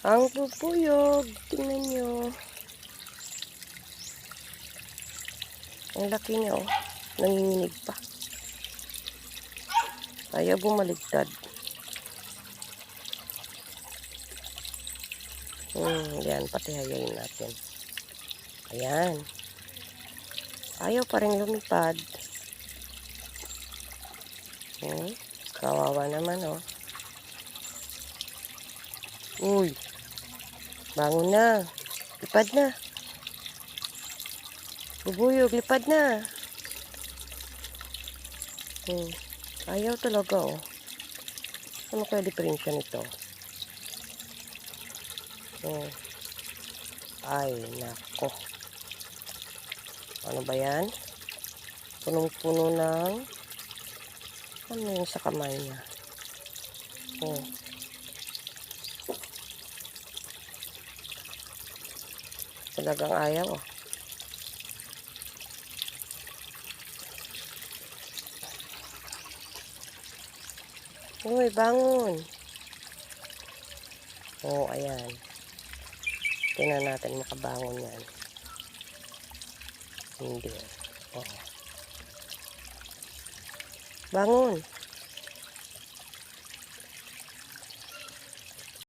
Ang pupuyog, tingnan nyo. Ang laki niya, oh. Nanginginig pa. Ayaw bumaligtad. Yan, pati hayain natin. Ayan. Ayaw pa rin lumipad. Kawawa naman, oh. Uy. Bangon na. Lipad na. Bubuyog, lipad na. Ayaw talaga, oh. Ano kaya diferensya nito? Ay, nako. Ano ba yan? Punong-puno ng ano yung sa kamay niya? Talagang ayaw, oh. Uy, bangon. Ayan. Tingnan natin makabangon yan. Hindi. Bangon.